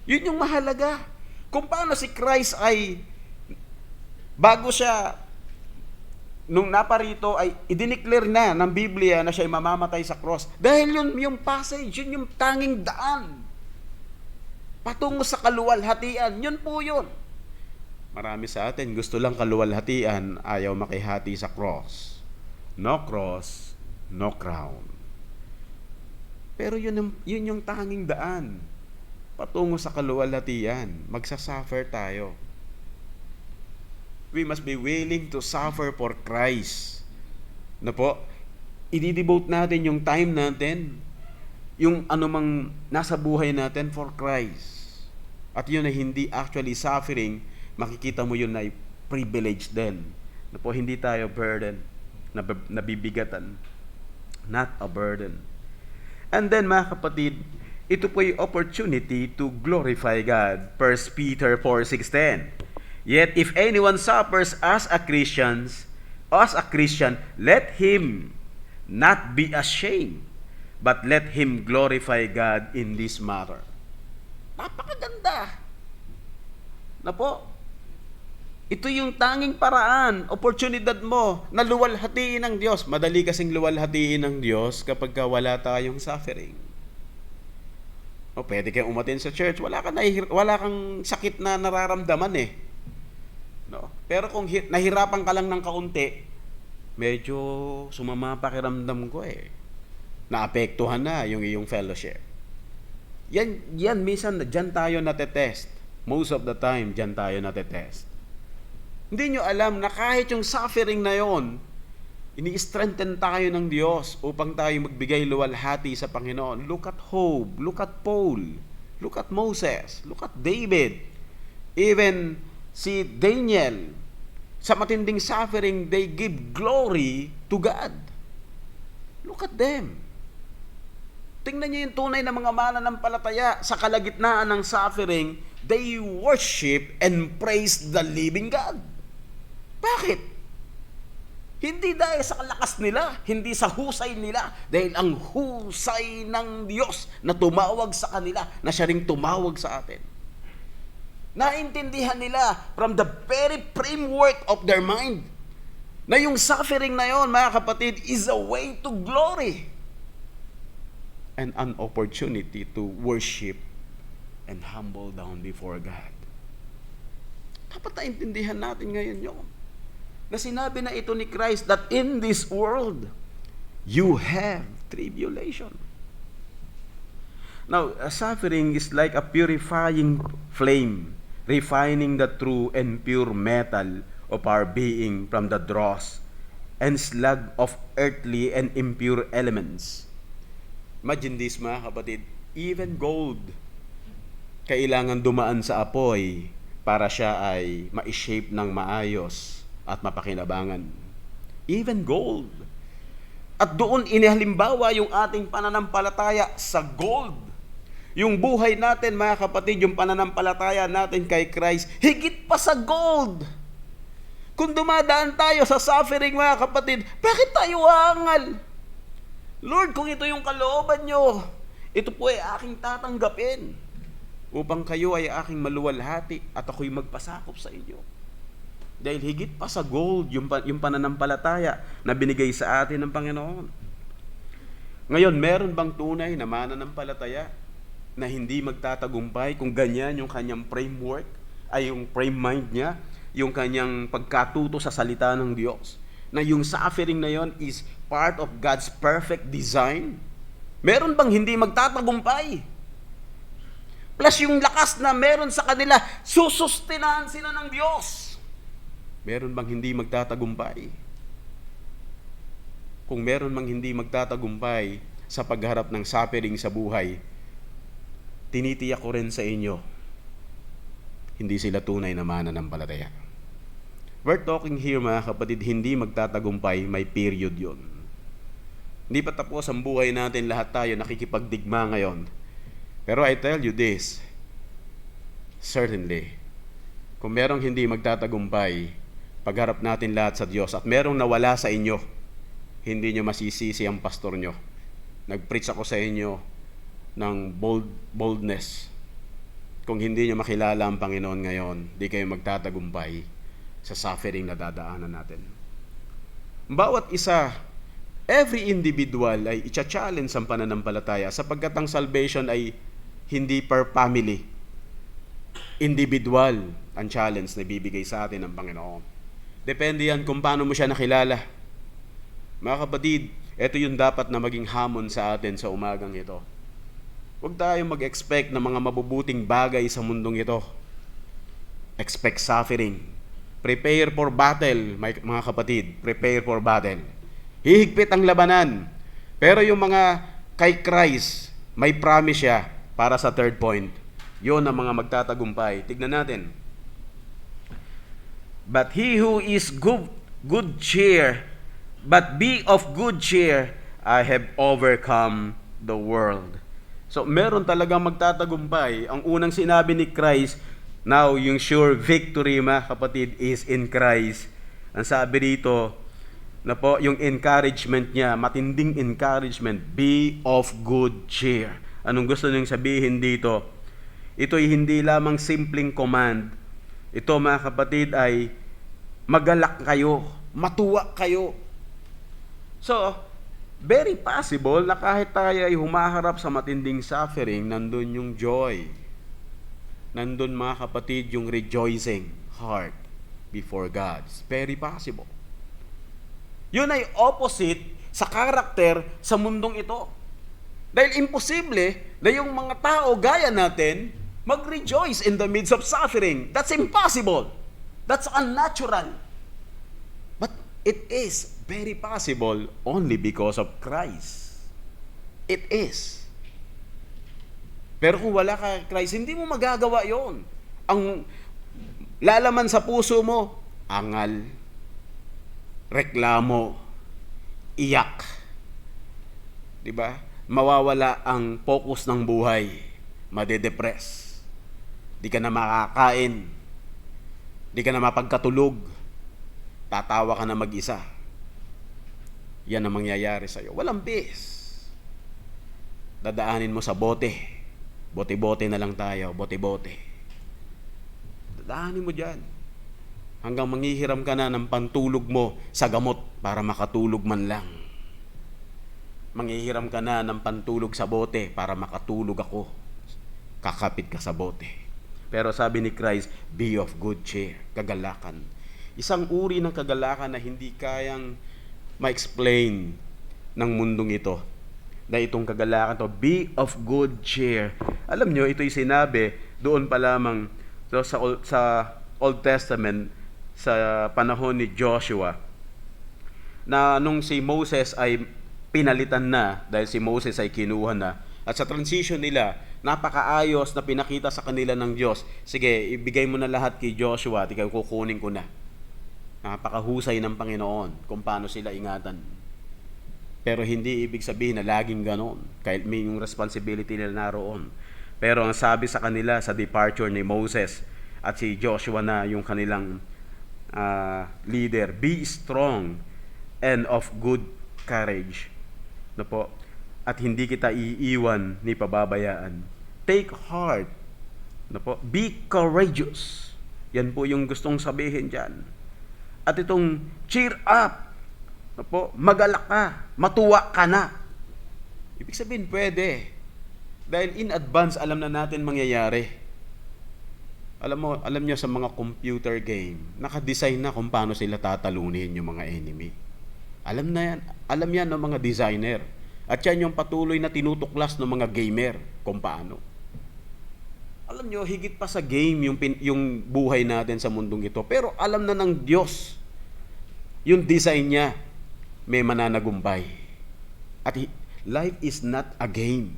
Yun yung mahalaga. Kung paano si Christ ay, bago siya, nung naparito, ay idineclare na ng Biblia na siya ay mamamatay sa cross. Dahil yun yung passage, yun yung tanging daan patungo sa kaluwalhatian. Yun po yun. Marami sa atin gusto lang kaluwalhatian, ayaw makihati sa cross. No cross, no crown. Pero yun yung tanging daan patungo sa kaluwalhatian. Magsasuffer tayo. We must be willing to suffer for Christ. Na po, i-devote natin yung time natin, yung anumang nasa buhay natin for Christ. At yun ay hindi actually suffering, makikita mo yun ay privilege din. Na po, hindi tayo burden, nabibigatan. Not a burden. And then, mga kapatid, ito po yung opportunity to glorify God. 1 Peter 4:6-10. Yet if anyone suffers as a Christian, let him not be ashamed, but let him glorify God in this matter. Napakaganda. Na po, ito yung tanging paraan, oportunidad mo na luwalhatiin ng Diyos. Madali kasing luwalhatiin ng Diyos kapag wala tayong suffering. O, pwede kang umatin sa church, wala kang sakit na nararamdaman eh. No? Pero kung nahirapan ka lang ng kaunti, medyo sumama pakiramdam ko eh. Naapektuhan na yung iyong fellowship. Yan minsan dyan tayo natetest. Most of the time, dyan tayo natetest. Hindi nyo alam na kahit yung suffering na yon, Ini-strengthen tayo ng Diyos upang tayo magbigay luwalhati sa Panginoon. Look at Job, look at Paul, look at Moses, look at David. Even si Daniel, sa matinding suffering, they give glory to God. Look at them. Tingnan niyo yung tunay na mga mananampalataya sa kalagitnaan ng suffering, they worship and praise the living God. Bakit? Hindi dahil sa lakas nila, hindi sa husay nila, dahil ang husay ng Diyos na tumawag sa kanila, na siya ring tumawag sa atin. Naintindihan nila from the very framework of their mind na yung suffering na yon, mga kapatid, is a way to glory and an opportunity to worship and humble down before God. Dapat naintindihan natin ngayon yun. Na sinabi na ito ni Christ that in this world, you have tribulation. Now, suffering is like a purifying flame, refining the true and pure metal of our being from the dross and slag of earthly and impure elements. Imagine this, mga kapatid, even gold, kailangan dumaan sa apoy para siya ay ma-shape ng maayos at mapakinabangan. Even gold. At doon inihalimbawa yung ating pananampalataya sa gold. Yung buhay natin, mga kapatid, yung pananampalataya natin kay Christ, higit pa sa gold. Kung dumadaan tayo sa suffering, mga kapatid, bakit tayo aangal? Lord, kung ito yung kalooban nyo, ito po ay aking tatanggapin upang kayo ay aking maluwalhati at ako'y magpasakop sa inyo. Dahil higit pa sa gold, yung pananampalataya na binigay sa atin ng Panginoon. Ngayon, meron bang tunay na mananampalataya na hindi magtatagumpay kung ganyan yung kanyang framework, ay yung frame mind niya, yung kanyang pagkatuto sa salita ng Diyos, na yung suffering na yon is part of God's perfect design? Meron bang hindi magtatagumpay? Plus yung lakas na meron sa kanila, susustinahan sila ng Diyos. Meron bang hindi magtatagumpay? Kung meron bang hindi magtatagumpay sa pagharap ng suffering sa buhay, tinitiyak ko rin sa inyo, hindi sila tunay na mananampalataya. We're talking here, mga kapatid, hindi magtatagumpay, may period yon. Hindi pa tapos ang buhay natin, lahat tayo nakikipagdigma ngayon. Pero I tell you this, certainly, kung merong hindi magtatagumpay, pagharap natin lahat sa Diyos, at merong nawala sa inyo, hindi nyo masisisi ang pastor nyo. Nag-preach ako sa inyo ng boldness. Kung hindi nyo makilala ang Panginoon ngayon, di kayo magtatagumpay sa suffering na dadaanan natin. Bawat isa, every individual ay i-challenge ang pananampalataya sapagkat ang salvation ay hindi per family. Individual ang challenge na bibigay sa atin ng Panginoon. Depende yan kung paano mo siya nakilala. Mga kapatid, ito yung dapat na maging hamon sa atin sa umagang ito. Huwag tayong mag-expect ng mga mabubuting bagay sa mundong ito. Expect suffering. Prepare for battle, mga kapatid. Prepare for battle. Hihigpit ang labanan. Pero yung mga kay Christ, may promise siya para sa third point. Yun ang mga magtatagumpay. Tignan natin. But he who is good cheer, but be of good cheer, I have overcome the world. So, meron talagang magtatagumpay. Ang unang sinabi ni Christ, now yung sure victory, mga kapatid, is in Christ. Ang sabi dito, na po, yung encouragement niya, matinding encouragement, be of good cheer. Anong gusto niyang sabihin dito? Ito'y hindi lamang simpleng command. Ito, mga kapatid, ay magalak kayo, matuwa kayo. So, very possible na kahit tayo ay humaharap sa matinding suffering, nandun yung joy. Nandun, mga kapatid, yung rejoicing heart before God. It's very possible. Yun ay opposite sa karakter sa mundong ito. Dahil imposible na yung mga tao gaya natin mag-rejoice in the midst of suffering. That's impossible. That's unnatural. But it is very possible only because of Christ. It is. Pero kung wala ka kay Christ, hindi mo magagawa yon. Ang lalaman sa puso mo, angal, reklamo, iyak. 'Di ba? Mawawala ang focus ng buhay. Madedepress. Di ka na makakain. Di ka na mapagkatulog. Tatawa ka na mag-isa. Yan ang mangyayari sa'yo. Walang bis. Dadaanin mo sa bote. Bote-bote na lang tayo. Bote-bote. Dadaanin mo dyan. Hanggang manghihiram ka na ng pantulog mo sa gamot para makatulog man lang. Manghihiram ka na ng pantulog sa bote para makatulog ako. Kakapit ka sa bote. Pero sabi ni Christ, be of good cheer. Kagalakan. Isang uri ng kagalakan na hindi kayang ma-explain ng mundong ito. Na itong kagalakan to, be of good cheer. Alam nyo, ito'y sinabi doon pa lamang sa Old Testament, sa panahon ni Joshua, na nung si Moses ay pinalitan na, dahil si Moses ay kinuha na, at sa transition nila, napakaayos na pinakita sa kanila ng Diyos. Sige, ibigay mo na lahat kay Joshua at ikaw kukunin ko na. Napakahusay ng Panginoon kung paano sila ingatan. Pero hindi ibig sabihin na laging ganon. Kahit may yung responsibility nila naroon. Pero ang sabi sa kanila sa departure ni Moses at si Joshua na yung kanilang leader, be strong and of good courage. No po? At hindi kita iiwan ni pababayaan. Take heart. No po? Be courageous. Yan po yung gustong sabihin dyan. At itong cheer up. No po? Magalak ka. Matuwa ka na. Ibig sabihin, pwede. Dahil in advance, alam na natin mangyayari. Alam niyo sa mga computer game, nakadesign na kung paano sila tatalunin yung mga enemy. Alam yan ng mga designer. At yan yung patuloy na tinutuklas ng mga gamer kung paano. Alam nyo, higit pa sa game yung buhay natin sa mundong ito. Pero alam na ng Diyos, yung design niya, may mananagumpay. At life is not a game.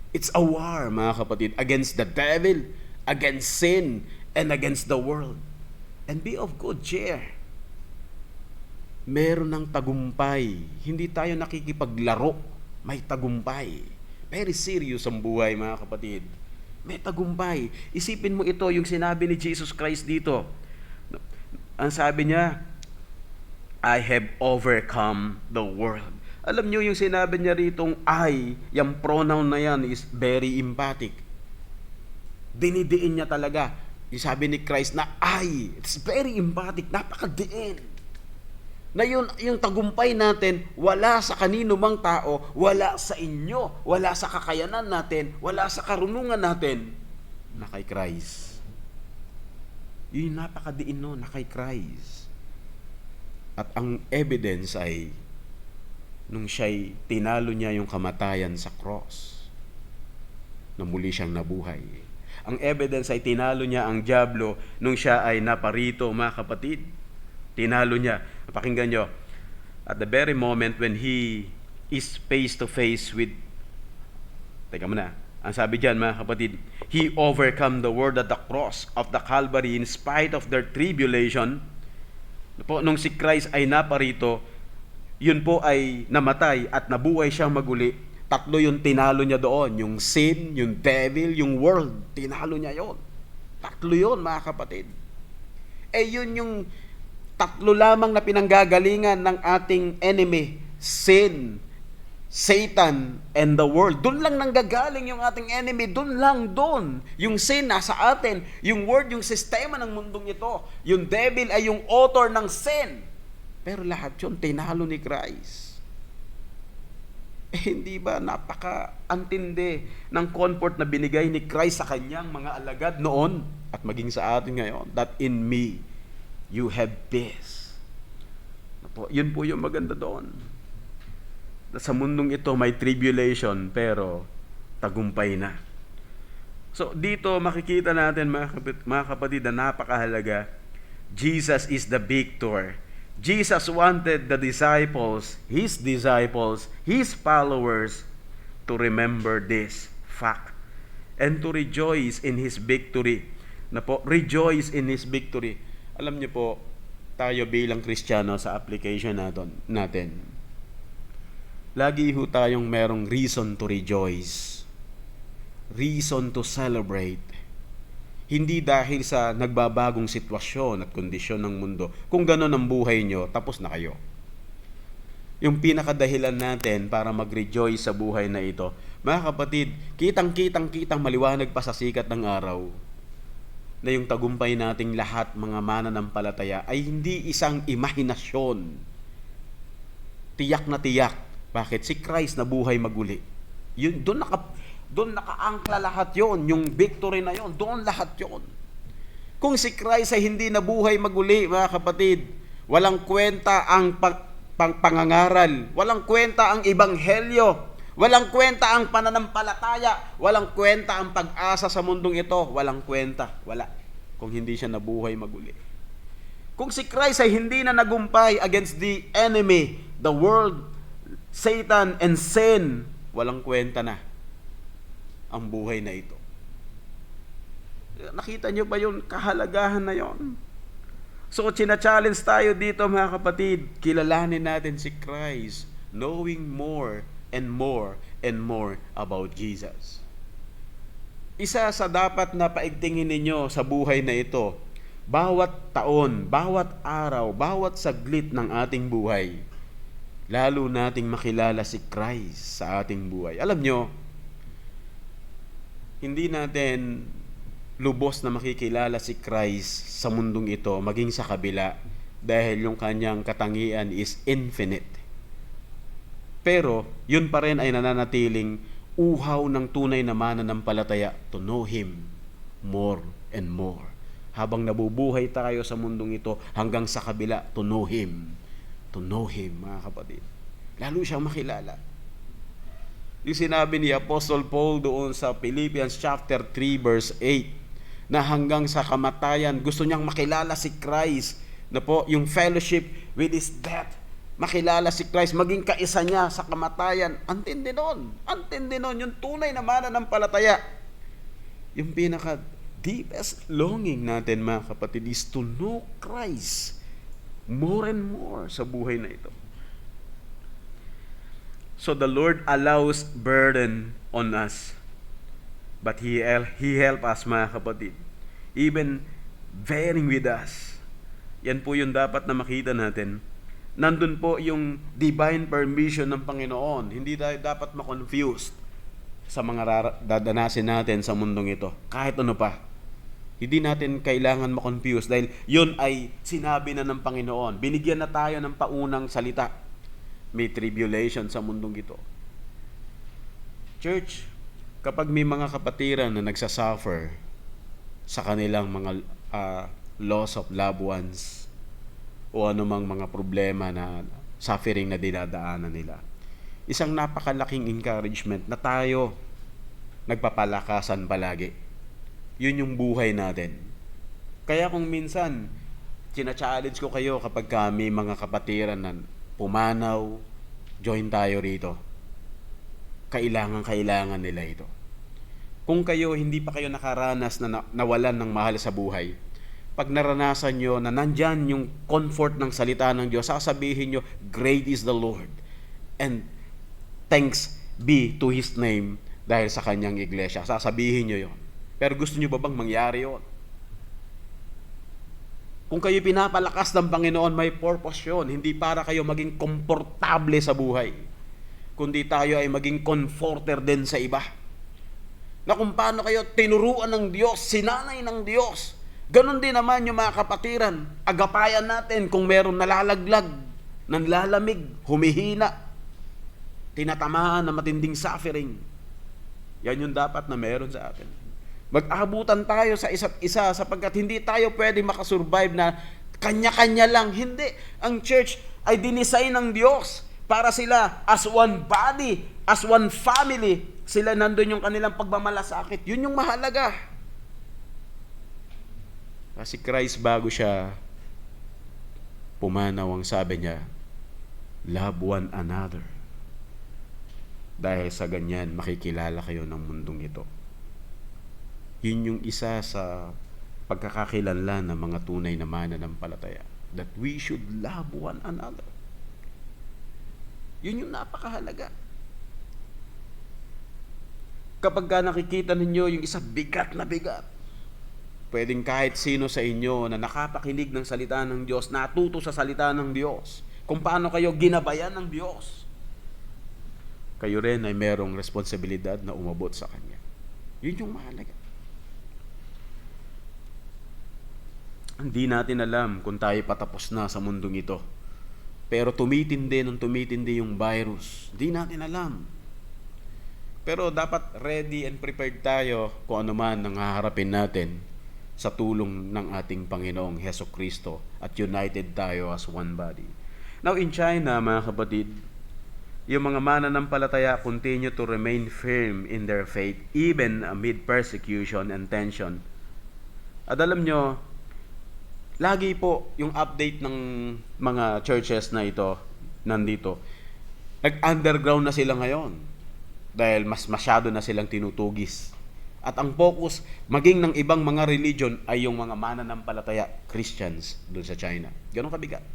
It's a war, mga kapatid, against the devil, against sin, and against the world. And be of good cheer. Meron ng tagumpay. Hindi tayo nakikipaglaro. May tagumpay. Very serious ang buhay, mga kapatid. May tagumpay. Isipin mo ito, yung sinabi ni Jesus Christ dito. Ang sabi niya, I have overcome the world. Alam niyo yung sinabi niya ritong I, yung pronoun na yan is very emphatic. Dinidiin niya talaga. Yung sabi ni Christ na I, it's very emphatic, napakadiin. Na yung tagumpay natin, wala sa kanino mang tao, wala sa inyo, wala sa kakayanan natin, wala sa karunungan natin, na kay Christ. Yun napakadiin no, na kay Christ. At ang evidence ay, nung siya'y tinalo niya yung kamatayan sa cross, na muli siyang nabuhay. Ang evidence ay tinalo niya ang dyablo nung siya ay naparito, mga kapatid. Tinalo niya. Pakinggan nyo. At the very moment when he is face to face with, teka muna, ang sabi dyan, mga kapatid, he overcome the world at the cross of the Calvary in spite of their tribulation. Nung si Christ ay naparito, yun po ay namatay at nabuhay siyang maguli. Tatlo yung tinalo niya doon. Yung sin, yung devil, yung world. Tinalo niya yon. Tatlo yun, mga kapatid. Yun yung tatlo lamang na pinanggagalingan ng ating enemy. Sin, Satan, and the world. Doon lang nanggagaling yung ating enemy. Doon lang doon. Yung sin nasa atin. Yung world, yung sistema ng mundong ito. Yung devil ay yung author ng sin. Pero lahat yun, tinalo ni Christ. Hindi ba napaka-antindi ng comfort na binigay ni Christ sa kanyang mga alagad noon at maging sa atin ngayon? That in me, you have peace. Yun po yung maganda doon. Sa mundong ito may tribulation pero tagumpay na. So dito makikita natin mga kapatid na napakahalaga. Jesus is the victor. Jesus wanted his disciples, his followers, to remember this fact and to rejoice in his victory. Na po, rejoice in his victory. Alam niyo po, tayo bilang Kristiyano sa application natin, lagi ho tayong merong reason to rejoice, reason to celebrate. Hindi dahil sa nagbabagong sitwasyon at kondisyon ng mundo. Kung gano'n ang buhay nyo, tapos na kayo. Yung pinakadahilan natin para mag-rejoice sa buhay na ito, mga kapatid, kitang maliwanag pa sa sikat ng araw na yung tagumpay nating lahat, mga mananampalataya, ay hindi isang imahinasyon. Tiyak na tiyak. Bakit? Si Christ na buhay maguli. Yun, doon nakaangkla lahat yon, yung victory na yon, doon lahat yon. Kung si Christ ay hindi nabuhay maguli, mga kapatid, walang kwenta ang pangangaral, walang kwenta ang ebanghelyo, walang kwenta ang pananampalataya, walang kwenta ang pag-asa sa mundong ito, walang kwenta, wala, kung hindi siya nabuhay maguli. Kung si Christ ay hindi na nagumpay against the enemy, the world, Satan, and sin, walang kwenta na ang buhay na ito. Nakita nyo ba yung kahalagahan na yon? So, china-challenge tayo dito, mga kapatid, kilalanin natin si Christ, knowing more and more and more about Jesus. Isa sa dapat na paigtingin ninyo sa buhay na ito, bawat taon, bawat araw, bawat saglit ng ating buhay, lalo nating makilala si Christ sa ating buhay. Alam nyo, hindi natin lubos na makikilala si Christ sa mundong ito, maging sa kabila, dahil yung kanyang katangian is infinite. Pero, yun pa rin ay nananatiling uhaw ng tunay na mananampalataya to know Him more and more. Habang nabubuhay tayo sa mundong ito, hanggang sa kabila, to know Him, mga kapatid. Lalo siyang makilala. Yung sinabi ni Apostle Paul doon sa Philippians chapter 3 verse 8, na hanggang sa kamatayan gusto niyang makilala si Christ, na po yung fellowship with His death, makilala si Christ, maging kaisa niya sa kamatayan. Antindi nun yung tunay na mananampalataya. Yung pinaka deepest longing natin, mga kapatid, is to know Christ more and more sa buhay na ito. So the Lord allows burden on us, but He help us, mga kapatid, even bearing with us. Yan po yung dapat na makita natin. Nandun po yung divine permission ng Panginoon. Hindi tayo dapat ma-confused sa mga dadanasin natin sa mundong ito. Kahit ano pa. Hindi natin kailangan ma-confuse dahil yun ay sinabi na ng Panginoon. Binigyan na tayo ng paunang salita. May tribulation sa mundong ito. Church, kapag may mga kapatiran na nagsasuffer sa kanilang mga loss of loved ones o anumang mga problema na suffering na dinadaanan nila, isang napakalaking encouragement na tayo nagpapalakasan palagi. Yun yung buhay natin. Kaya kung minsan china-challenge ko kayo kapag kami mga kapatiran na pumanaw, join tayo rito. Kailangan nila ito. Kung kayo hindi pa kayo nakaranas na nawalan ng mahal sa buhay, pag naranasan nyo na nandyan yung comfort ng salita ng Diyos, sasabihin nyo, great is the Lord, and thanks be to His name dahil sa kanyang iglesia. Sasabihin nyo yon. Pero gusto nyo ba bang mangyari yon? Kung kayo pinapalakas ng Panginoon, may purpose yun. Hindi para kayo maging komportable sa buhay, kundi tayo ay maging comforter din sa iba. Na kung paano kayo tinuruan ng Diyos, sinanay ng Diyos, ganon din naman yung mga kapatiran. Agapayan natin kung meron nalalaglag, nanlalamig, humihina, tinatamaan na matinding suffering. Yan yung dapat na meron sa atin. Mag-abutan tayo sa isa't isa sapagkat hindi tayo pwede makasurvive na kanya-kanya lang. Hindi. Ang church ay dinisign ng Diyos para sila as one body, as one family. Sila nandun yung kanilang pagmamalasakit. Yun yung mahalaga. Kasi Christ bago siya pumanaw ang sabi niya, love one another. Dahil sa ganyan, makikilala kayo ng mundong ito. Yun yung isa sa pagkakakilanlan ng mga tunay na mananampalataya. That we should love one another. Yun yung napakahalaga. Kapag ka nakikita ninyo yung isa bigat na bigat, pwedeng kahit sino sa inyo na nakapakinig ng salita ng Diyos, natuto sa salita ng Diyos, kung paano kayo ginabayan ng Diyos, kayo rin ay merong responsibilidad na umabot sa Kanya. Yun yung mahalaga. Hindi natin alam kung tayo patapos na sa mundong ito. Pero tumitindi yung virus. Hindi natin alam. Pero dapat ready and prepared tayo kung ano man ang haharapin natin sa tulong ng ating Panginoong Hesukristo at united tayo as one body. Now in China, mga kapatid, yung mga mananampalataya continue to remain firm in their faith even amid persecution and tension. At alam nyo, lagi po yung update ng mga churches na ito, nandito, nag-underground na sila ngayon dahil mas masyado na silang tinutugis. At ang focus, maging ng ibang mga religion ay yung mga mananampalataya Christians doon sa China. Ganun kabigat.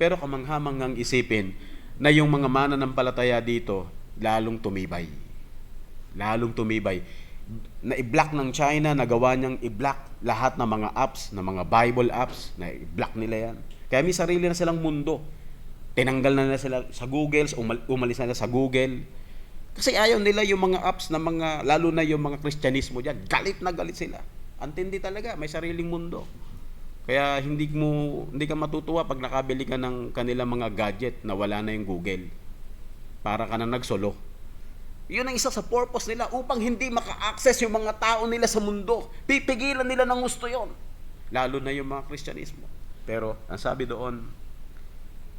Pero kamanghamangang isipin na yung mga mananampalataya dito lalong tumibay. Lalong tumibay. Na i-block ng China, nagawa niyang i-block lahat ng mga apps, ng mga Bible apps, na i-block nila yan. Kaya may sarili na silang mundo. Tinanggal na nila sila sa Google, umalis na nila sa Google. Kasi ayaw nila yung mga apps na mga, lalo na yung mga Kristyanismo dyan. Galit na galit sila. Antindi talaga, may sariling mundo. Kaya hindi ka matutuwa pag nakabili ka ng kanilang mga gadget na wala na yung Google. Para ka na nagsolo. Yun ang isa sa purpose nila upang hindi maka-access yung mga tao nila sa mundo. Pipigilan nila ng gusto yon. Lalo na yung mga Kristyanismo. Pero ang sabi doon,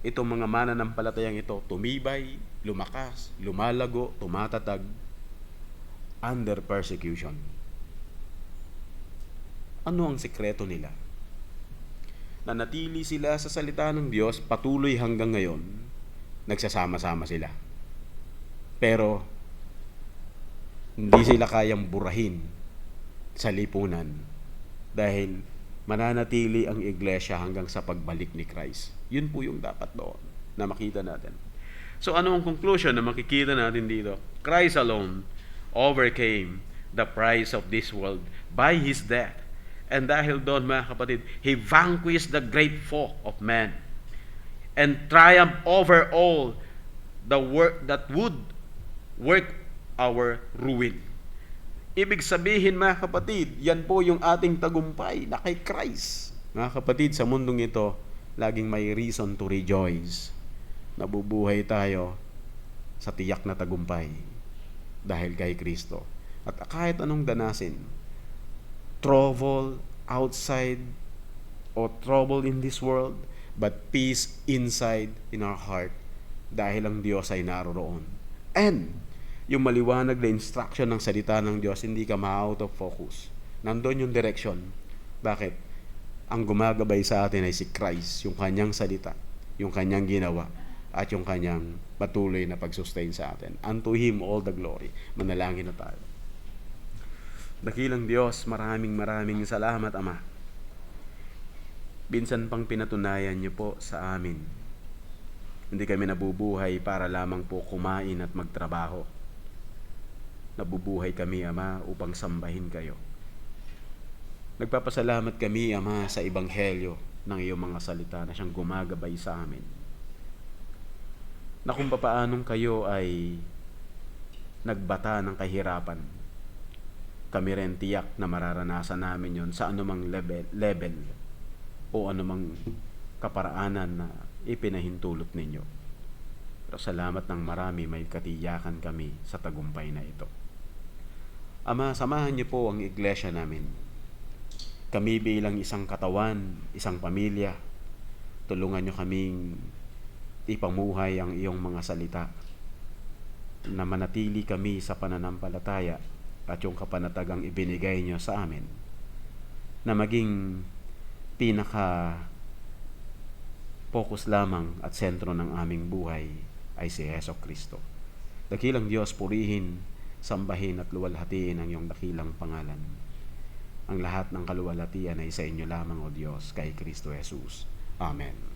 itong mga mananampalatayang ito, tumibay, lumakas, lumalago, tumatatag, under persecution. Ano ang sikreto nila? Nanatili sila sa salita ng Diyos, patuloy hanggang ngayon, nagsasama-sama sila. Pero, hindi sila kayang burahin sa lipunan dahil mananatili ang iglesia hanggang sa pagbalik ni Christ. Yun po yung dapat doon na makita natin. So ano ang conclusion na makikita natin dito? Christ alone overcame the price of this world by His death. And dahil doon, mga kapatid, He vanquished the great foe of man and triumphed over all the work that would work our ruin. Ibig sabihin, mga kapatid, yan po yung ating tagumpay na kay Christ. Mga kapatid, sa mundong ito, laging may reason to rejoice. Nabubuhay tayo sa tiyak na tagumpay dahil kay Kristo. At kahit anong danasin, trouble outside or trouble in this world, but peace inside in our heart dahil ang Diyos ay naroon. And yung maliwanag na instruction ng salita ng Diyos, hindi ka ma-out of focus. Nandun yung direction. Bakit? Ang gumagabay sa atin ay si Christ, yung kanyang salita, yung kanyang ginawa, at yung kanyang patuloy na pag-sustain sa atin. Unto Him all the glory. Manalangin na tayo. Dakilang Diyos, maraming salamat, Ama. Binsan pang pinatunayan niyo po sa amin. Hindi kami nabubuhay para lamang po kumain at magtrabaho. Nabubuhay kami, Ama, upang sambahin kayo. Nagpapasalamat kami, Ama, sa ebanghelyo ng iyong mga salita na siyang gumagabay sa amin. Na kung papaanong kayo ay nagbata ng kahirapan, kami rin tiyak na mararanasan namin yon sa anumang level o anumang kaparaanan na ipinahintulot ninyo. Pero salamat ng marami, may katiyakan kami sa tagumpay na ito. Ama, samahan niyo po ang iglesia namin. Kami bilang isang katawan, isang pamilya, tulungan niyo kaming ipamuhay ang iyong mga salita, na manatili kami sa pananampalataya at yung kapanatagang ibinigay niyo sa amin, na maging pinaka focus lamang at sentro ng aming buhay ay si Heso Kristo. Dakilang Diyos, purihin, sambahin at luwalhatiin ang iyong dakilang pangalan. Ang lahat ng kaluwalhatian ay sa inyo lamang, O Diyos, kay Kristo Jesus. Amen.